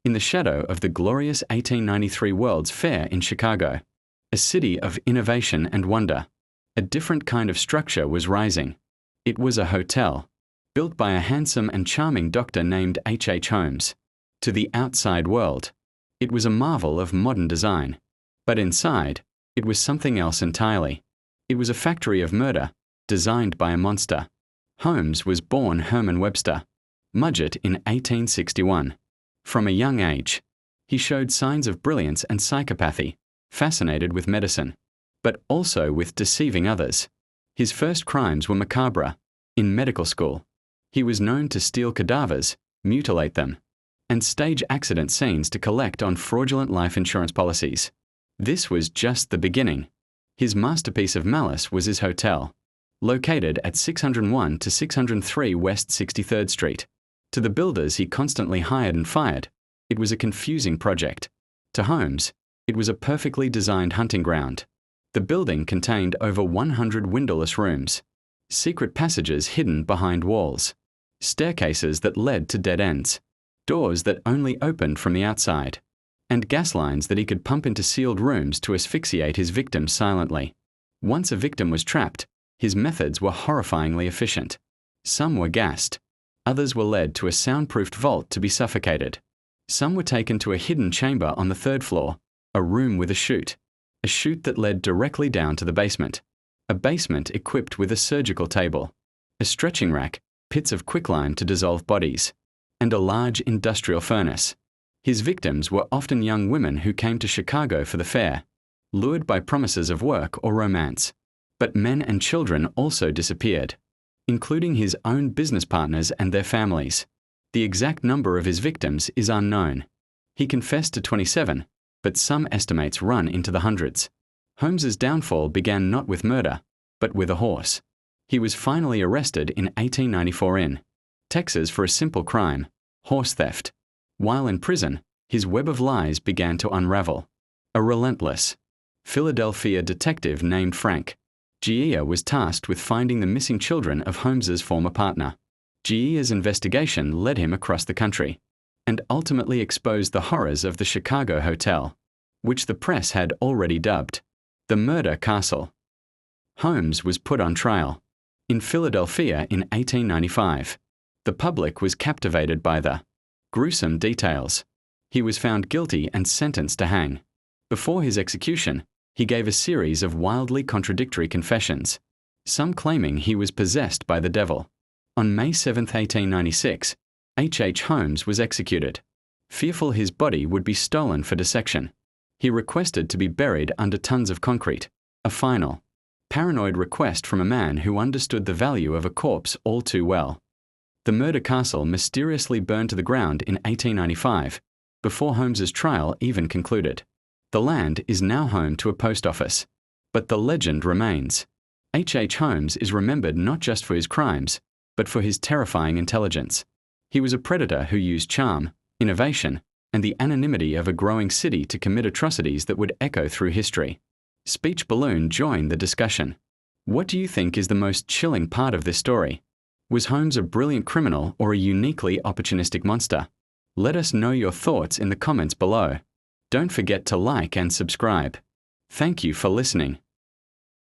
in the shadow of the glorious 1893 World's Fair in Chicago, a city of innovation and wonder. A different kind of structure was rising. It was a hotel, built by a handsome and charming doctor named H. Holmes. To the outside world, it was a marvel of modern design. But inside, it was something else entirely. It was a factory of murder, designed by a monster. Holmes was born Herman Webster, Mudgett, in 1861. From a young age, he showed signs of brilliance and psychopathy, fascinated with medicine, but also with deceiving others. His first crimes were macabre. In medical school, he was known to steal cadavers, mutilate them, and stage accident scenes to collect on fraudulent life insurance policies. This was just the beginning. His masterpiece of malice was his hotel, located at 601 to 603 West 63rd Street. To the builders he constantly hired and fired, it was a confusing project. To Holmes, it was a perfectly designed hunting ground. The building contained over 100 windowless rooms, secret passages hidden behind walls, staircases that led to dead ends, doors that only opened from the outside, and gas lines that he could pump into sealed rooms to asphyxiate his victims silently. Once a victim was trapped, his methods were horrifyingly efficient. Some were gassed. Others were led to a soundproofed vault to be suffocated. Some were taken to a hidden chamber on the 3rd floor, a room with a chute that led directly down to the basement, a basement equipped with a surgical table, a stretching rack, pits of quicklime to dissolve bodies, and a large industrial furnace. His victims were often young women who came to Chicago for the fair, lured by promises of work or romance. But men and children also disappeared, including his own business partners and their families. The exact number of his victims is unknown. He confessed to 27, but some estimates run into the hundreds. Holmes's downfall began not with murder, but with a horse. He was finally arrested in 1894 in Texas for a simple crime, horse theft. While in prison, his web of lies began to unravel. A relentless Philadelphia detective named Frank Gia was tasked with finding the missing children of Holmes's former partner. Gia's investigation led him across the country, and ultimately exposed the horrors of the Chicago hotel, which the press had already dubbed the Murder Castle. Holmes was put on trial in Philadelphia in 1895. The public was captivated by the gruesome details. He was found guilty and sentenced to hang. Before his execution, he gave a series of wildly contradictory confessions, some claiming he was possessed by the devil. On May 7, 1896, H. Holmes was executed. Fearful his body would be stolen for dissection, he requested to be buried under tons of concrete, a final, paranoid request from a man who understood the value of a corpse all too well. The Murder Castle mysteriously burned to the ground in 1895, before Holmes's trial even concluded. The land is now home to a post office, but the legend remains. H. Holmes is remembered not just for his crimes, but for his terrifying intelligence. He was a predator who used charm, innovation, and the anonymity of a growing city to commit atrocities that would echo through history. Speech Balloon joined the discussion. What do you think is the most chilling part of this story? Was Holmes a brilliant criminal or a uniquely opportunistic monster? Let us know your thoughts in the comments below. Don't forget to like and subscribe. Thank you for listening.